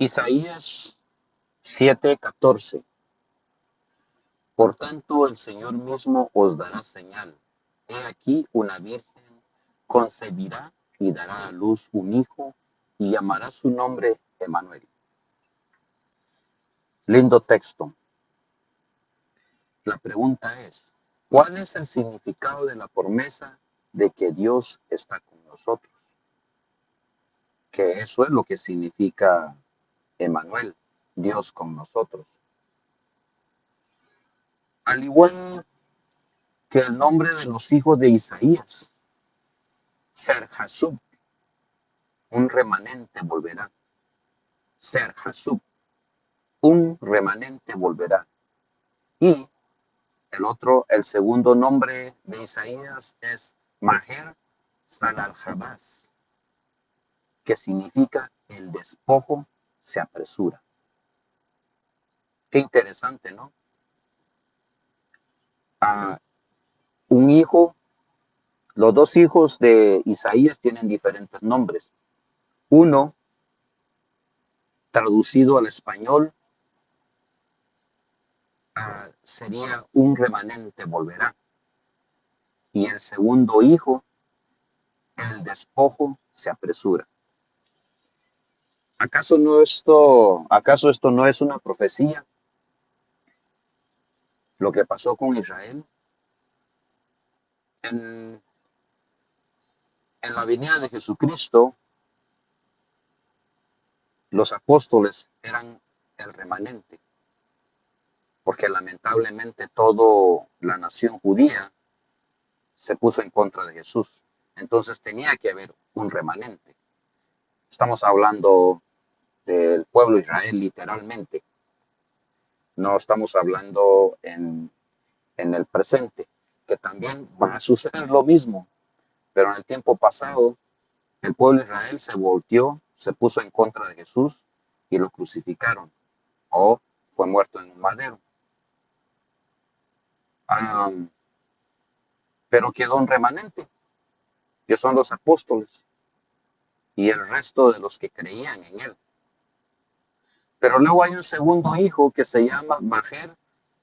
Isaías 7:14. Por tanto, el Señor mismo os dará señal. He aquí una virgen concebirá y dará a luz un hijo y llamará su nombre Emmanuel. Lindo texto. La pregunta es, ¿cuál es el significado de la promesa de que Dios está con nosotros? Que eso es lo que significa Emmanuel, Dios con nosotros. Al igual que el nombre de los hijos de Isaías, Ser Hasub, un remanente volverá. Ser Hasub, un remanente volverá. Y el segundo nombre de Isaías es Maher Salalhabas, que significa el despojo se apresura. Qué interesante, ¿no? Ah, un hijo, los dos hijos de Isaías tienen diferentes nombres. Uno, traducido al español, sería un remanente volverá. Y el segundo hijo, el despojo se apresura. ¿Acaso esto no es una profecía? Lo que pasó con Israel en, en la venida de Jesucristo, los apóstoles eran el remanente, porque lamentablemente toda la nación judía se puso en contra de Jesús. Entonces tenía que haber un remanente. Estamos hablando del pueblo de Israel literalmente. No estamos hablando en el presente, que también va a suceder lo mismo, pero en el tiempo pasado el pueblo de Israel se volteó, se puso en contra de Jesús y lo crucificaron o fue muerto en un madero. Um, pero quedó un remanente, que son los apóstoles y el resto de los que creían en él. Pero luego hay un segundo hijo que se llama Maher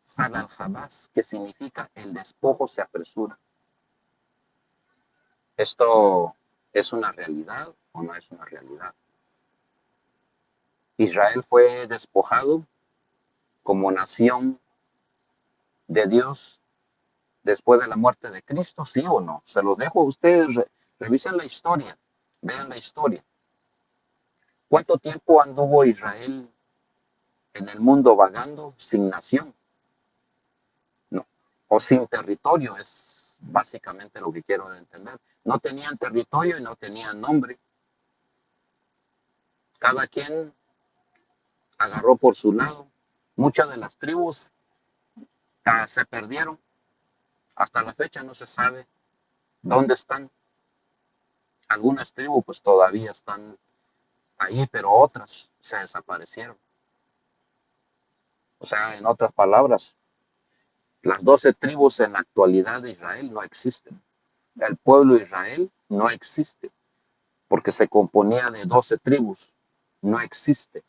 Salalhabas, que significa el despojo se apresura. ¿Esto es una realidad o no es una realidad? Israel fue despojado como nación de Dios después de la muerte de Cristo, ¿sí o no? Se los dejo a ustedes, revisen la historia, vean la historia. ¿Cuánto tiempo anduvo Israel en el mundo vagando sin nación? No, o sin territorio, es básicamente lo que quiero entender. No tenían territorio y no tenían nombre. Cada quien agarró por su lado. Muchas de las tribus se perdieron. Hasta la fecha no se sabe dónde están. Algunas tribus pues todavía están ahí, pero otras se desaparecieron. O sea, en otras palabras, las 12 tribus en la actualidad de Israel no existen. El pueblo de Israel no existe porque se componía de 12 tribus. No existe.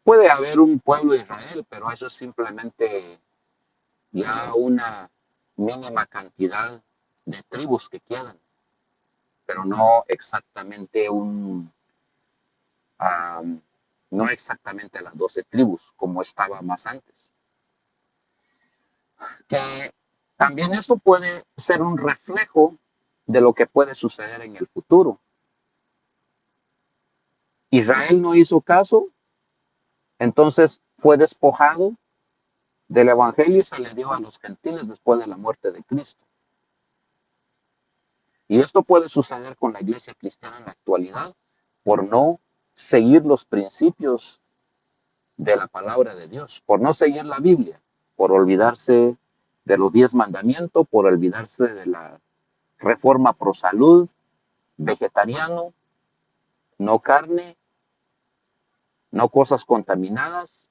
Puede haber un pueblo de Israel, pero eso es simplemente ya una mínima cantidad de tribus que quedan, pero no exactamente um, no exactamente las 12 tribus como estaba más antes. Que también esto puede ser un reflejo de lo que puede suceder en el futuro. Israel no hizo caso, entonces fue despojado del evangelio y se le dio a los gentiles después de la muerte de Cristo. Y esto puede suceder con la iglesia cristiana en la actualidad por no seguir los principios de la palabra de Dios, por no seguir la Biblia, por olvidarse de los 10 mandamientos, por olvidarse de la reforma pro salud, vegetariano, no carne, no cosas contaminadas,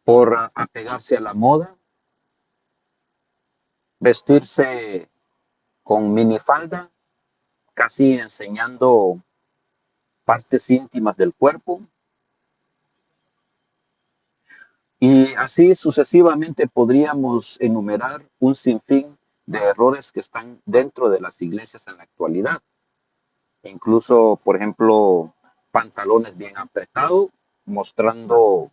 por apegarse a la moda, vestirse con minifalda, casi enseñando partes íntimas del cuerpo, y así sucesivamente podríamos enumerar un sinfín de errores que están dentro de las iglesias en la actualidad. Incluso, por ejemplo, pantalones bien apretados, mostrando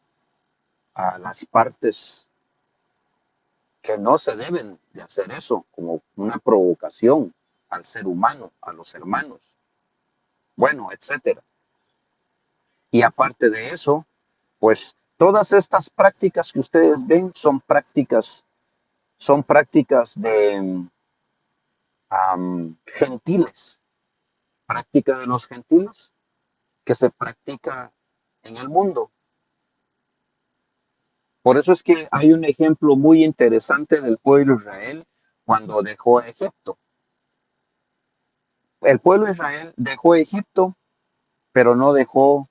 a las partes que no se deben de hacer eso, como una provocación al ser humano, a los hermanos, bueno, etcétera. Y aparte de eso, pues todas estas prácticas que ustedes ven son prácticas de gentiles, práctica de los gentiles que se practica en el mundo. Por eso es que hay un ejemplo muy interesante del pueblo de Israel cuando dejó Egipto. El pueblo de Israel dejó Egipto, pero no dejó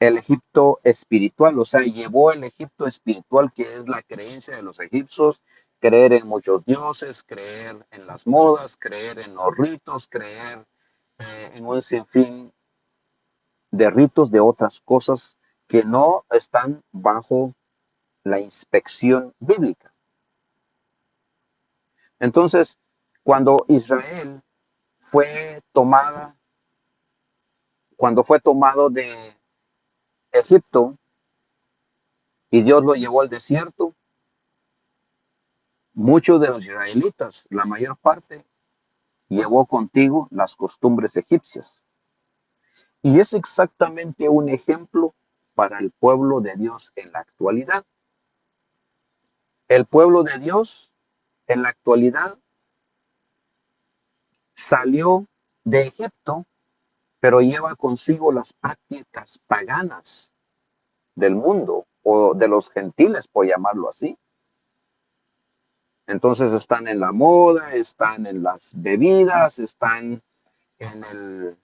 el Egipto espiritual, o sea, llevó el Egipto espiritual, que es la creencia de los egipcios, creer en muchos dioses, creer en las modas, creer en los ritos, creer en un sinfín de ritos, de otras cosas que no están bajo la inspección bíblica. Entonces, cuando Israel fue tomada, cuando fue tomado de Egipto y Dios lo llevó al desierto, muchos de los israelitas, la mayor parte, llevó contigo las costumbres egipcias. Y es exactamente un ejemplo para el pueblo de Dios en la actualidad. El pueblo de Dios en la actualidad salió de Egipto, pero lleva consigo las prácticas paganas del mundo o de los gentiles, por llamarlo así. Entonces están en la moda, están en las bebidas, están en el,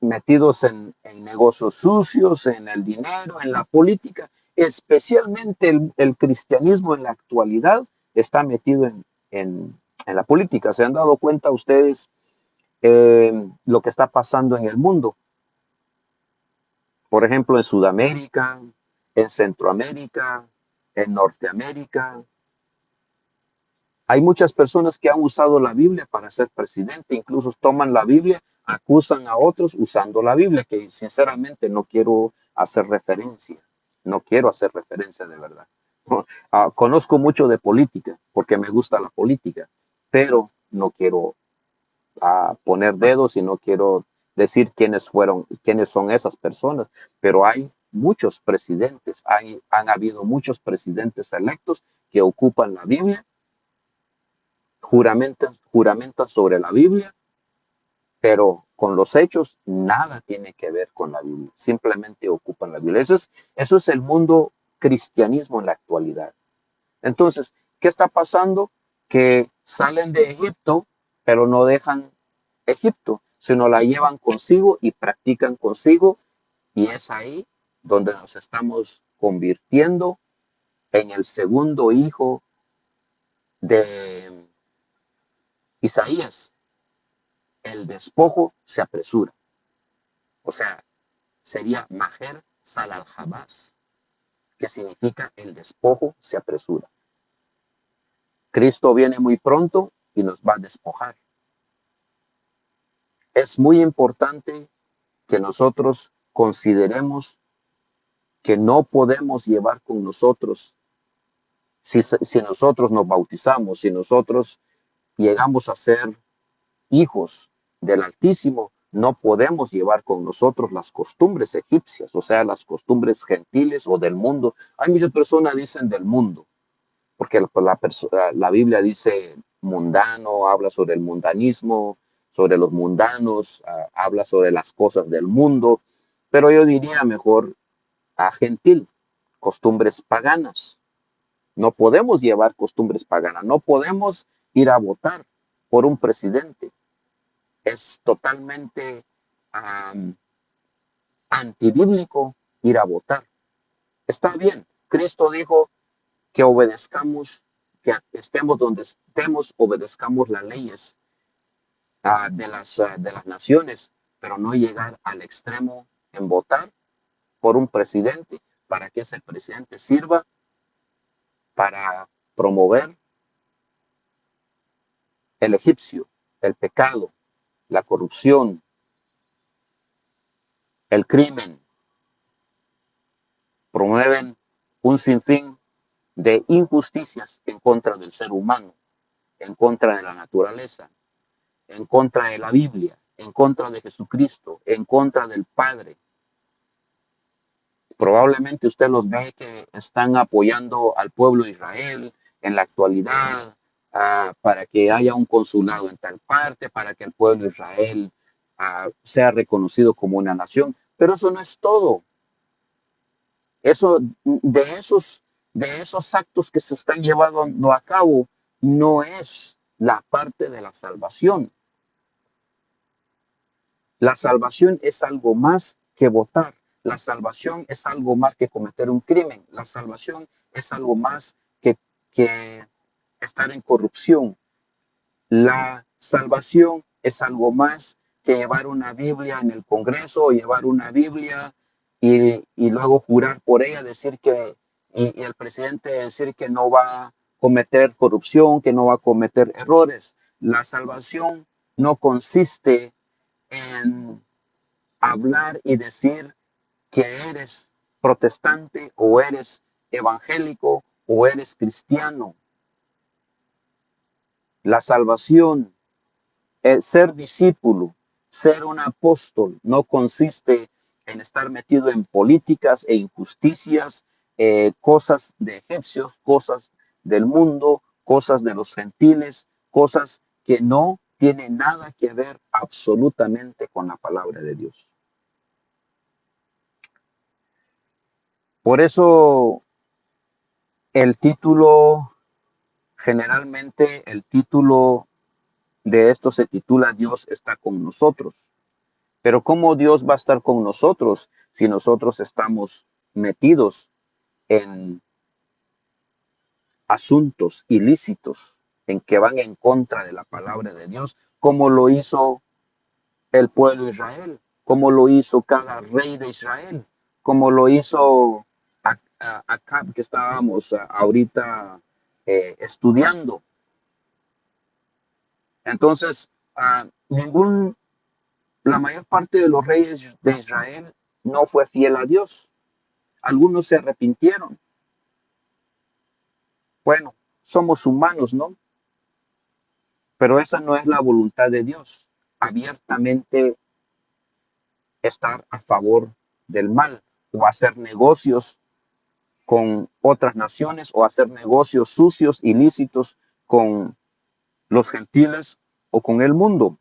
metidos en negocios sucios, en el dinero, en la política. Especialmente el cristianismo en la actualidad está metido en la política. ¿Se han dado cuenta ustedes lo que está pasando en el mundo? Por ejemplo, en Sudamérica, en Centroamérica, en Norteamérica. Hay muchas personas que han usado la Biblia para ser presidente, incluso toman la Biblia, acusan a otros usando la Biblia, que sinceramente no quiero hacer referencia, no quiero hacer referencia de verdad. Conozco mucho de política porque me gusta la política, pero no quiero poner dedos y no quiero decir quiénes son esas personas, pero hay muchos presidentes, han habido muchos presidentes electos que ocupan la Biblia, juramentan sobre la Biblia, pero con los hechos nada tiene que ver con la Biblia, simplemente ocupan la Biblia. Eso es el mundo cristianismo en la actualidad. Entonces, ¿qué está pasando? Que salen de Egipto, pero no dejan Egipto, sino la llevan consigo y practican consigo, y es ahí donde nos estamos convirtiendo en el segundo hijo de Isaías. El despojo se apresura, o sea, sería Maher Salal Habas, que significa el despojo se apresura. Cristo viene muy pronto y nos va a despojar. Es muy importante que nosotros consideremos que no podemos llevar con nosotros, si nosotros nos bautizamos, si nosotros llegamos a ser hijos del Altísimo, no podemos llevar con nosotros las costumbres egipcias, o sea, las costumbres gentiles o del mundo. Hay muchas personas que dicen del mundo, porque la Biblia dice mundano, habla sobre el mundanismo, sobre los mundanos, habla sobre las cosas del mundo, pero yo diría mejor a gentil, costumbres paganas. No podemos llevar costumbres paganas, no podemos ir a votar por un presidente. Es totalmente um, antibíblico ir a votar. Está bien, Cristo dijo que obedezcamos, que estemos donde estemos, obedezcamos las leyes de las naciones, pero no llegar al extremo en votar por un presidente para que ese presidente sirva para promover el egipcio, el pecado, la corrupción, el crimen, promueven un sinfín de injusticias en contra del ser humano, en contra de la naturaleza, en contra de la Biblia, en contra de Jesucristo, en contra del Padre. Probablemente usted los ve que están apoyando al pueblo de Israel en la actualidad, para que haya un consulado en tal parte, para que el pueblo de Israel sea reconocido como una nación. Pero eso no es todo. Eso, de esos actos que se están llevando a cabo, no es la parte de la salvación. La salvación es algo más que votar. La salvación es algo más que cometer un crimen. La salvación es algo más que estar en corrupción. La salvación es algo más que llevar una Biblia en el Congreso o llevar una Biblia y luego jurar por ella, decir que, y el presidente decir que no va a cometer corrupción, que no va a cometer errores. La salvación no consiste en hablar y decir que eres protestante o eres evangélico o eres cristiano. La salvación, ser discípulo, ser un apóstol, no consiste en estar metido en políticas e injusticias, cosas de egipcios, cosas del mundo, cosas de los gentiles, cosas que no tienen nada que ver absolutamente con la palabra de Dios. Por eso el título, generalmente el título de esto se titula Dios está con nosotros. Pero ¿cómo Dios va a estar con nosotros si nosotros estamos metidos en asuntos ilícitos, en que van en contra de la palabra de Dios, como lo hizo el pueblo de Israel, como lo hizo cada rey de Israel, como lo hizo Acab, que estábamos ahorita estudiando? Entonces, la mayor parte de los reyes de Israel no fue fiel a Dios. Algunos se arrepintieron. Bueno, somos humanos, ¿no? Pero esa no es la voluntad de Dios. Abiertamente estar a favor del mal o hacer negocios con otras naciones o hacer negocios sucios, ilícitos con los gentiles o con el mundo.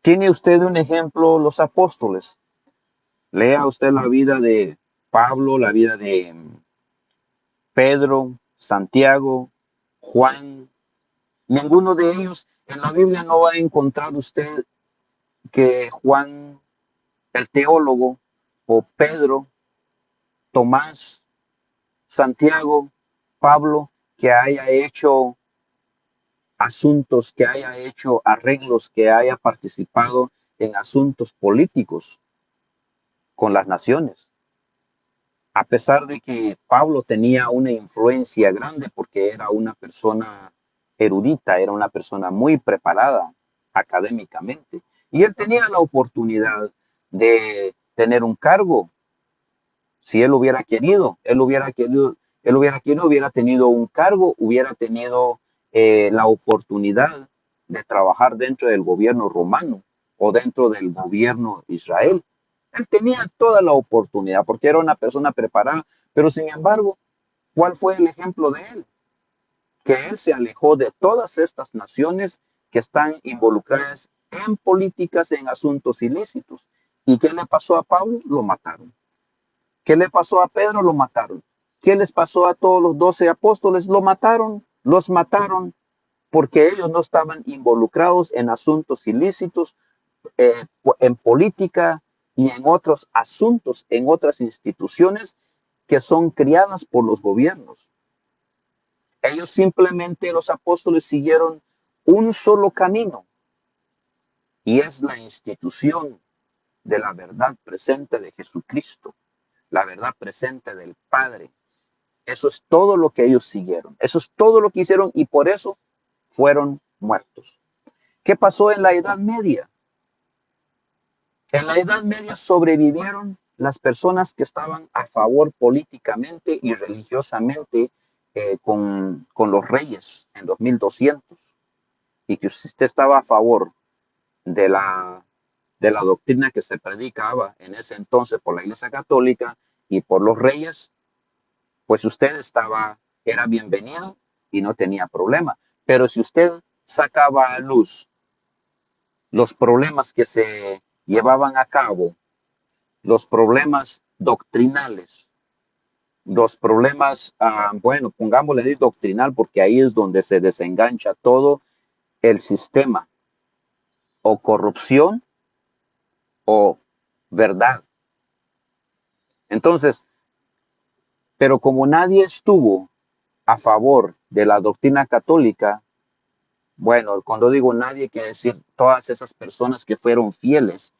¿Tiene usted un ejemplo, los apóstoles? Lea usted la vida de Pablo, la vida de Pedro, Santiago, Juan. Ninguno de ellos, en la Biblia no va a encontrar usted que Juan el teólogo o Pedro, Tomás, Santiago, Pablo, que haya hecho asuntos, que haya hecho arreglos, que haya participado en asuntos políticos con las naciones. A pesar de que Pablo tenía una influencia grande porque era una persona erudita, era una persona muy preparada académicamente, y él tenía la oportunidad de tener un cargo. Si él hubiera querido, hubiera tenido un cargo, hubiera tenido la oportunidad de trabajar dentro del gobierno romano o dentro del gobierno Israel. Él tenía toda la oportunidad porque era una persona preparada, pero sin embargo, ¿cuál fue el ejemplo de él? Que él se alejó de todas estas naciones que están involucradas en políticas, en asuntos ilícitos. ¿Y qué le pasó a Pablo? Lo mataron. ¿Qué le pasó a Pedro? Lo mataron. ¿Qué les pasó a todos los 12 apóstoles? Lo mataron, los mataron porque ellos no estaban involucrados en asuntos ilícitos, en política y en otros asuntos, en otras instituciones que son criadas por los gobiernos. Ellos simplemente, los apóstoles, siguieron un solo camino, y es la institución de la verdad presente de Jesucristo, la verdad presente del Padre. Eso es todo lo que ellos siguieron, eso es todo lo que hicieron y por eso fueron muertos. ¿Qué pasó en la Edad Media? En la Edad Media sobrevivieron las personas que estaban a favor políticamente y religiosamente con los reyes en los 1200 y que usted estaba a favor de la doctrina que se predicaba en ese entonces por la Iglesia Católica y por los reyes, pues usted era bienvenido y no tenía problema. Pero si usted sacaba a luz los problemas que se llevaban a cabo, los problemas doctrinales, los problemas, bueno, pongámosle ahí doctrinal, porque ahí es donde se desengancha todo el sistema, o corrupción o verdad. Entonces, pero como nadie estuvo a favor de la doctrina católica, bueno, cuando digo nadie, quiere decir todas esas personas que fueron fieles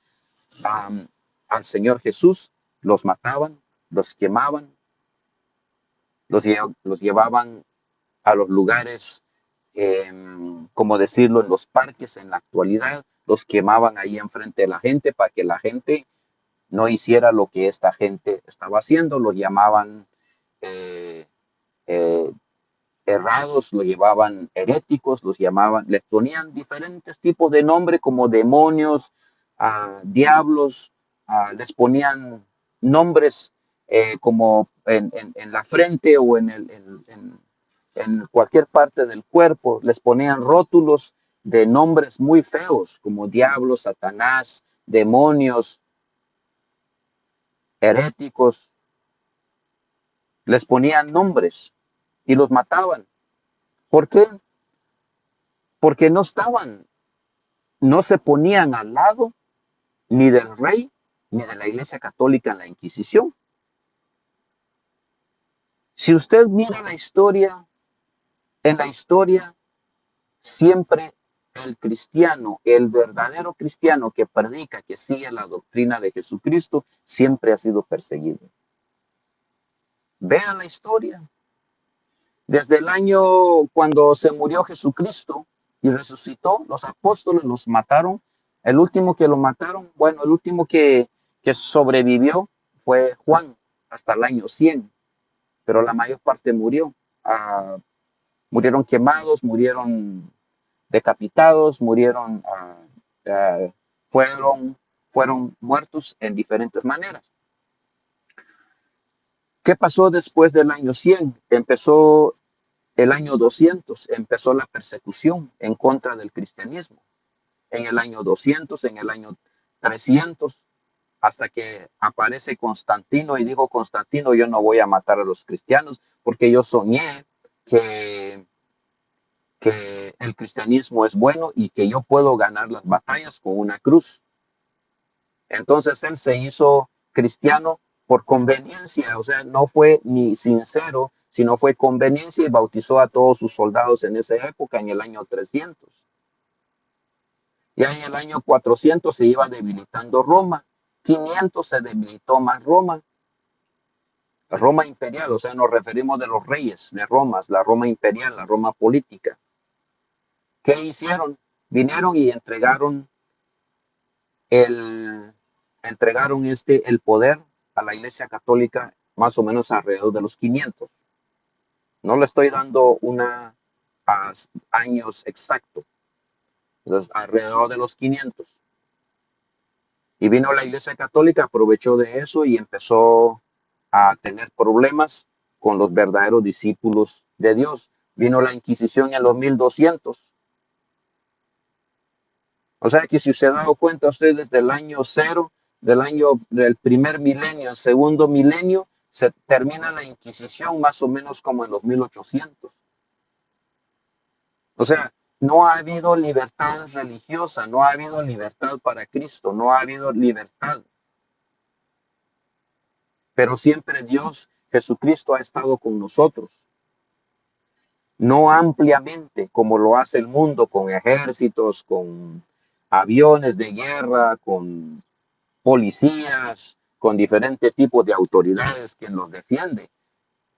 um, al Señor Jesús, los mataban, los quemaban, los llevaban a los lugares, como decirlo, en los parques en la actualidad, los quemaban ahí enfrente de la gente para que la gente no hiciera lo que esta gente estaba haciendo, los llamaban eh, eh, errados, los llevaban heréticos, los llamaban, les ponían diferentes tipos de nombre como demonios, diablos, les ponían nombres como en la frente o en cualquier parte del cuerpo, les ponían rótulos de nombres muy feos como diablos, Satanás, demonios, heréticos, les ponían nombres y los mataban. ¿Por qué? Porque no se ponían al lado ni del rey ni de la Iglesia Católica en la Inquisición. Si usted mira la historia, en la historia siempre el cristiano, el verdadero cristiano que predica, que sigue la doctrina de Jesucristo, siempre ha sido perseguido. Vean la historia. Desde el año cuando se murió Jesucristo y resucitó, los apóstoles los mataron. El último que lo mataron, bueno, el último que sobrevivió fue Juan hasta el año 100, pero la mayor parte murió. Murieron quemados, murieron decapitados, uh, fueron, fueron muertos en diferentes maneras. ¿Qué pasó después del año 100? Empezó el año 200, empezó la persecución en contra del cristianismo. En el año 200, en el año 300, hasta que aparece Constantino y dijo, Constantino, yo no voy a matar a los cristianos porque yo soñé que, que el cristianismo es bueno y que yo puedo ganar las batallas con una cruz. Entonces él se hizo cristiano por conveniencia, o sea, no fue ni sincero, sino fue conveniencia y bautizó a todos sus soldados en esa época, en el año 300. Ya en el año 400 se iba debilitando Roma, 500 se debilitó más Roma, Roma imperial, o sea, nos referimos de los reyes de Roma, la Roma imperial, la Roma política. ¿Qué hicieron? Vinieron y el, entregaron el poder a la Iglesia Católica más o menos alrededor de los 500. No le estoy dando años exactos, alrededor de los 500. Y vino la Iglesia Católica, aprovechó de eso y empezó a tener problemas con los verdaderos discípulos de Dios. Vino la Inquisición en los 1200. O sea que si se ha dado cuenta usted desde el año cero, del primer milenio, el segundo milenio, se termina la Inquisición más o menos como en los 1800. O sea, no ha habido libertad religiosa, no ha habido libertad para Cristo, no ha habido libertad. Pero siempre Dios, Jesucristo ha estado con nosotros. No ampliamente como lo hace el mundo con ejércitos, con aviones de guerra, con policías, con diferentes tipos de autoridades que los defienden.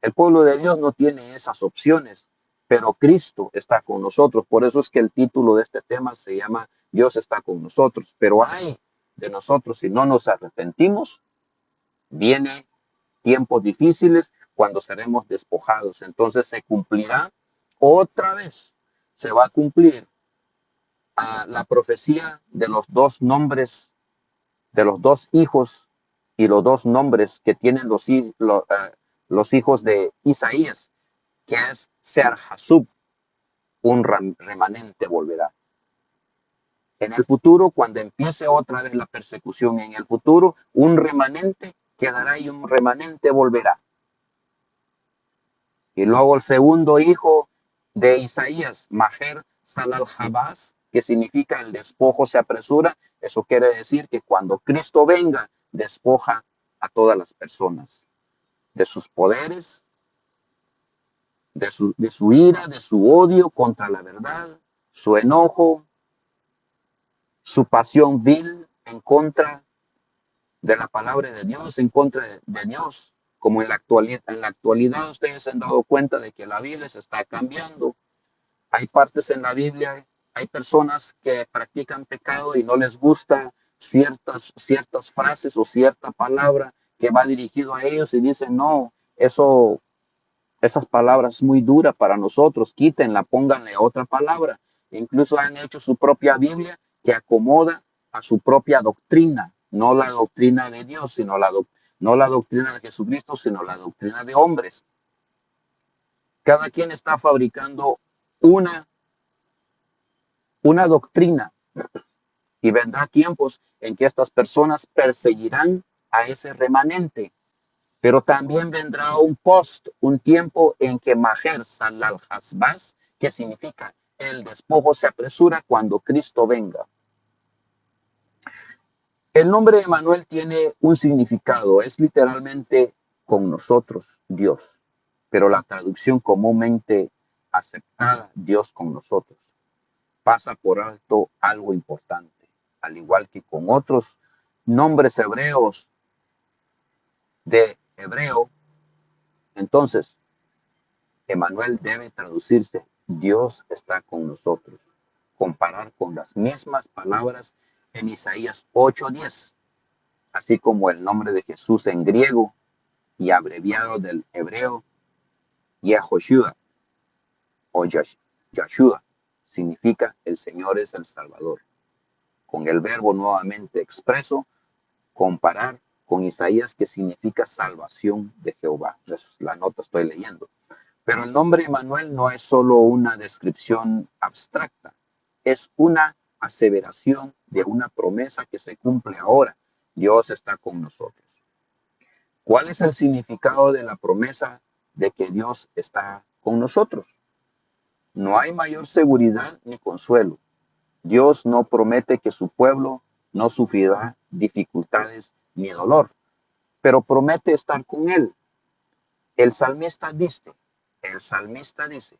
El pueblo de Dios no tiene esas opciones, pero Cristo está con nosotros. Por eso es que el título de este tema se llama Dios está con nosotros. Pero hay de nosotros, si no nos arrepentimos, viene tiempos difíciles cuando seremos despojados. Entonces se cumplirá otra vez, se va a cumplir la profecía de los dos nombres, de los dos hijos y los dos nombres que tienen los hijos de Isaías, que es Ser Hasub, un remanente volverá. En el futuro, cuando empiece otra vez la persecución, en el futuro, un remanente quedará y un remanente volverá. Y luego el segundo hijo de Isaías, Maher Salal Habas, que significa el despojo se apresura. Eso quiere decir que cuando Cristo venga, despoja a todas las personas de sus poderes, de su ira, de su odio contra la verdad, su enojo, su pasión vil en contra de la palabra de Dios, en contra de Dios. Como en la actualidad ustedes se han dado cuenta de que la Biblia se está cambiando. Hay partes en la Biblia, hay personas que practican pecado y no les gusta ciertas frases o cierta palabra que va dirigido a ellos y dicen, no, esas palabras es muy dura para nosotros, quítenla, pónganle otra palabra. Incluso han hecho su propia Biblia que acomoda a su propia doctrina, no la doctrina de Dios, no la doctrina de Jesucristo, sino la doctrina de hombres. Cada quien está fabricando una, una doctrina y vendrá tiempos en que estas personas perseguirán a ese remanente. Pero también vendrá un tiempo en que Maher Salal Hasbaz, que significa el despojo se apresura cuando Cristo venga. El nombre de Emanuel tiene un significado, es literalmente con nosotros, Dios, pero la traducción comúnmente aceptada, Dios con nosotros, pasa por alto algo importante, al igual que con otros nombres hebreos de hebreo. Entonces, Emanuel debe traducirse Dios está con nosotros, comparar con las mismas palabras en Isaías 8:10, así como el nombre de Jesús en griego y abreviado del hebreo Yahoshua o Yahshua, significa el Señor es el Salvador. Con el verbo nuevamente expreso, comparar con Isaías que significa salvación de Jehová. La nota estoy leyendo. Pero el nombre Emanuel no es solo una descripción abstracta, es una aseveración de una promesa que se cumple ahora. Dios está con nosotros. ¿Cuál es el significado de la promesa de que Dios está con nosotros? No hay mayor seguridad ni consuelo. Dios no promete que su pueblo no sufrirá dificultades ni dolor, pero promete estar con él. El salmista dice, el salmista dice,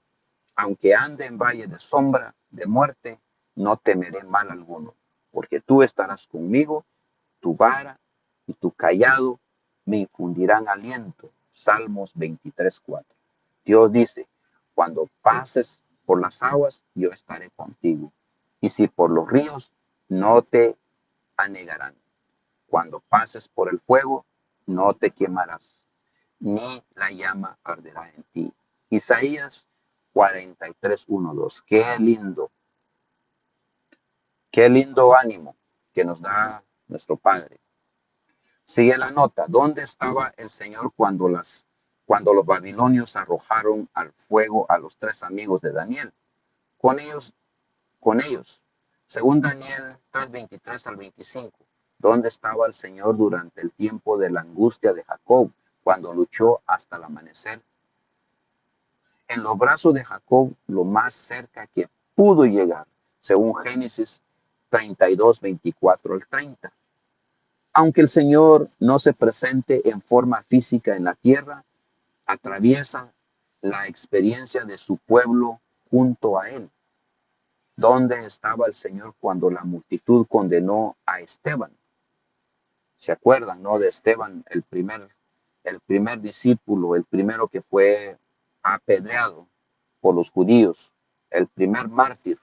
aunque ande en valle de sombra, de muerte, no temeré mal alguno, porque tú estarás conmigo, tu vara y tu cayado me infundirán aliento. Salmos 23:4. Dios dice, cuando pases por las aguas, yo estaré contigo. Y si por los ríos, no te anegarán. Cuando pases por el fuego, no te quemarás, ni la llama arderá en ti. Isaías 43:1-2. Qué lindo ánimo que nos da nuestro Padre. Sigue la nota. ¿Dónde estaba el Señor cuando los babilonios arrojaron al fuego a los tres amigos de Daniel? Con ellos, con ellos. Según Daniel 3:23-25. ¿Dónde estaba el Señor durante el tiempo de la angustia de Jacob, cuando luchó hasta el amanecer? En los brazos de Jacob, lo más cerca que pudo llegar, según Génesis 32:24-30. Aunque el Señor no se presente en forma física en la tierra, atraviesa la experiencia de su pueblo junto a él. ¿Dónde estaba el Señor cuando la multitud condenó a Esteban? ¿Se acuerdan, no? De Esteban, el primer discípulo, el primero que fue apedreado por los judíos, el primer mártir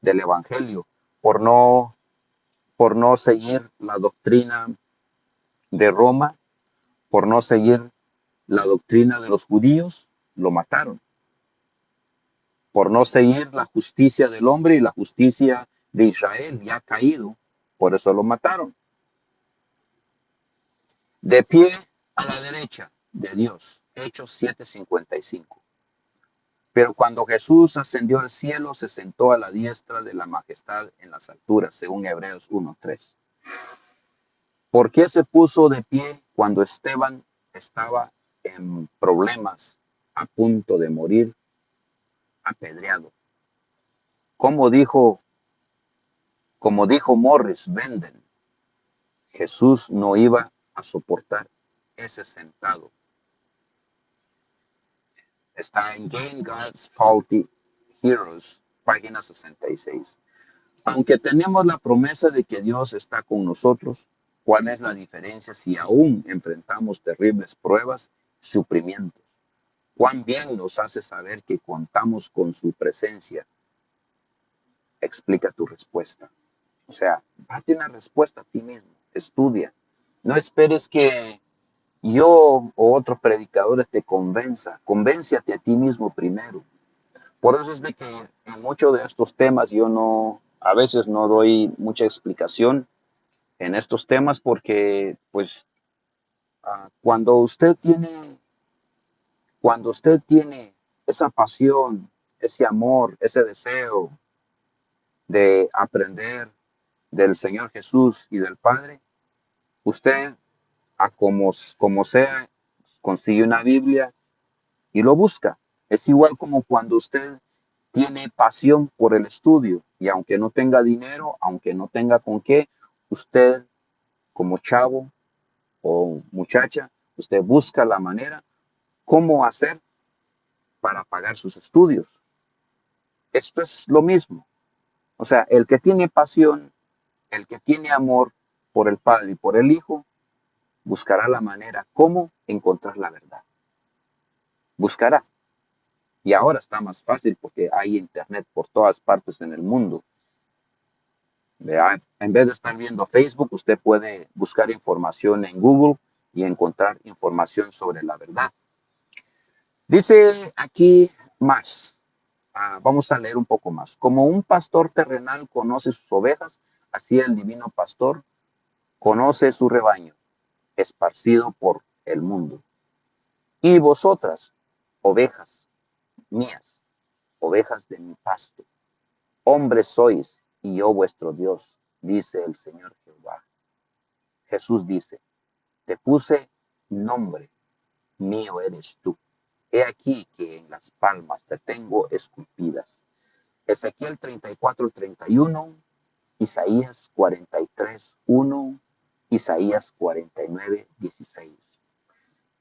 del Evangelio, por no, por no seguir la doctrina de Roma, por no seguir la doctrina de los judíos, lo mataron. Por no seguir la justicia del hombre y la justicia de Israel, ya caído, por eso lo mataron. De pie a la derecha de Dios, Hechos 7:55. Pero cuando Jesús ascendió al cielo, se sentó a la diestra de la majestad en las alturas, según Hebreos 1:3. ¿Por qué se puso de pie cuando Esteban estaba en problemas, a punto de morir, apedreado? Como dijo, como dijo Morris Benden, Jesús no iba a soportar ese sentado. Está en Gain God's Faulty Heroes, página 66. Aunque tenemos la promesa de que Dios está con nosotros, ¿cuál es la diferencia si aún enfrentamos terribles pruebas y sufrimientos? ¿Cuán bien nos hace saber que contamos con su presencia? Explica tu respuesta. O sea, date una respuesta a ti mismo. Estudia. No esperes que yo o otros predicadores te convenza. Convéncete a ti mismo primero. Por eso es de que en muchos de estos temas yo no, a veces no doy mucha explicación en estos temas porque, pues, cuando usted tiene esa pasión, ese amor, ese deseo de aprender del Señor Jesús y del Padre, usted, como sea, consigue una Biblia y lo busca. Es igual como cuando usted tiene pasión por el estudio y aunque no tenga dinero, aunque no tenga con qué, usted como chavo o muchacha, usted busca la manera cómo hacer para pagar sus estudios. Esto es lo mismo. O sea, el que tiene pasión, el que tiene amor por el Padre y por el Hijo, buscará la manera cómo encontrar la verdad. Buscará. Y ahora está más fácil porque hay internet por todas partes en el mundo. ¿Verdad? En vez de estar viendo Facebook, usted puede buscar información en Google y encontrar información sobre la verdad. Dice aquí más. Vamos a leer un poco más. Como un pastor terrenal conoce sus ovejas, así el divino pastor conoce su rebaño, esparcido por el mundo. Y vosotras, ovejas mías, ovejas de mi pasto, hombres sois, y yo vuestro Dios, dice el Señor Jehová. Jesús dice, te puse nombre, mío eres tú. He aquí que en las palmas te tengo esculpidas. Ezequiel 34:31, Isaías 43:1, Isaías 49:16.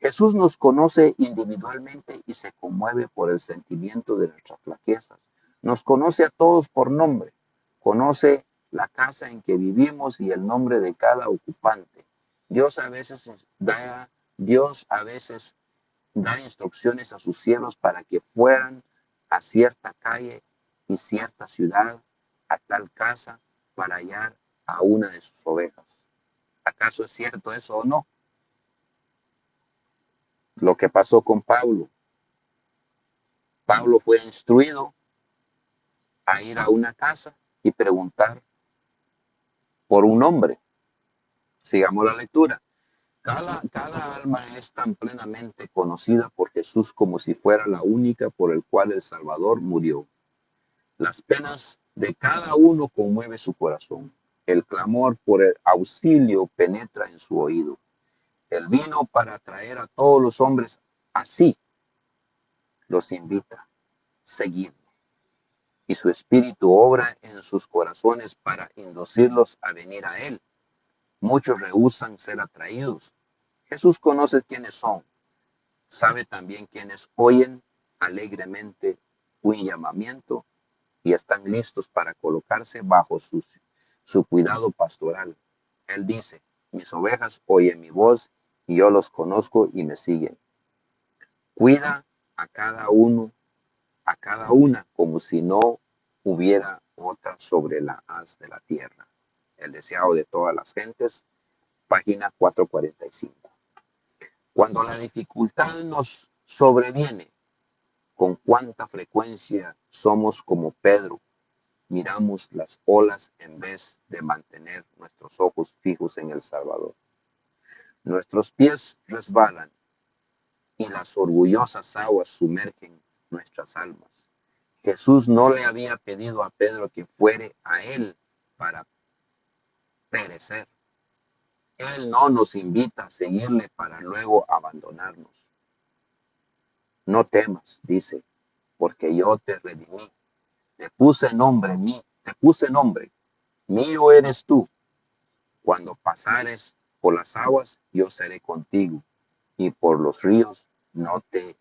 Jesús nos conoce individualmente y se conmueve por el sentimiento de nuestras flaquezas. Nos conoce a todos por nombre. Conoce la casa en que vivimos y el nombre de cada ocupante. Dios a veces da, Dios a veces da instrucciones a sus siervos para que fueran a cierta calle y cierta ciudad, a tal casa, para hallar a una de sus ovejas. ¿Acaso es cierto eso o no? Lo que pasó con Pablo. Pablo fue instruido a ir a una casa y preguntar por un hombre. Sigamos la lectura. Cada alma es tan plenamente conocida por Jesús como si fuera la única por el cual el Salvador murió. Las penas de cada uno conmueve su corazón. El clamor por el auxilio penetra en su oído. Él vino para atraer a todos los hombres así. Los invita. Seguidme. Y su espíritu obra en sus corazones para inducirlos a venir a Él. Muchos rehúsan ser atraídos. Jesús conoce quiénes son. Sabe también quiénes oyen alegremente un llamamiento y están listos para colocarse bajo su cuidado pastoral. Él dice, mis ovejas oyen mi voz y yo los conozco y me siguen. Cuida a cada uno, a cada una, como si no hubiera otra sobre la haz de la tierra. El deseado de todas las gentes, página 445. Cuando la dificultad nos sobreviene, con cuánta frecuencia somos como Pedro, miramos las olas en vez de mantener nuestros ojos fijos en el Salvador. Nuestros pies resbalan y las orgullosas aguas sumergen nuestras almas. Jesús no le había pedido a Pedro que fuere a él para perecer. Él no nos invita a seguirle para luego abandonarnos. No temas, dice, porque yo te redimí. Te puse nombre, mío eres tú. Cuando pasares por las aguas, yo seré contigo, y por los ríos no te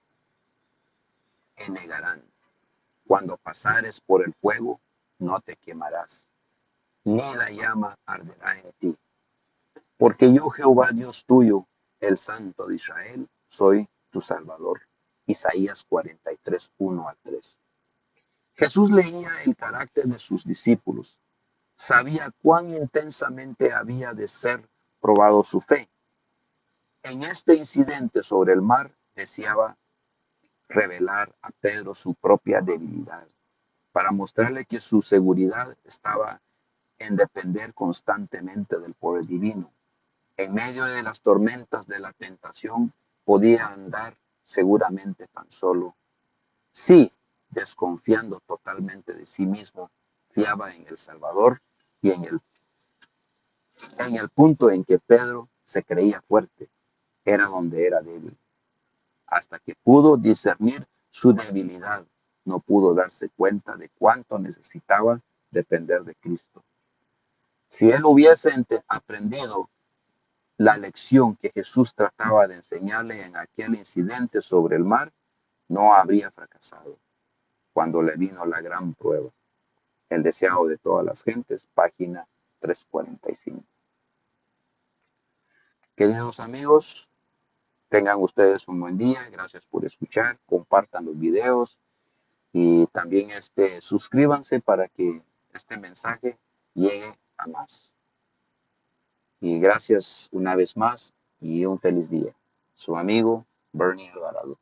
enegarán. Cuando pasares por el fuego, no te quemarás, ni la llama arderá en ti. Porque yo, Jehová Dios tuyo, el Santo de Israel, soy tu Salvador. Isaías 43, 1 al 3. Jesús leía el carácter de sus discípulos, sabía cuán intensamente había de ser probado su fe. En este incidente sobre el mar deseaba revelar a Pedro su propia debilidad, para mostrarle que su seguridad estaba en depender constantemente del poder divino. En medio de las tormentas de la tentación podía andar seguramente tan solo. Sí, desconfiando totalmente de sí mismo, fiaba en el Salvador y en el punto en que Pedro se creía fuerte, era donde era débil. Hasta que pudo discernir su debilidad, no pudo darse cuenta de cuánto necesitaba depender de Cristo. Si él hubiese aprendido la lección que Jesús trataba de enseñarle en aquel incidente sobre el mar, no habría fracasado cuando le vino la gran prueba. El deseado de todas las gentes, página 345. Queridos amigos, tengan ustedes un buen día. Gracias por escuchar. Compartan los videos y también suscríbanse para que este mensaje llegue a más. Y gracias una vez más y un feliz día. Su amigo Bernie Alvarado.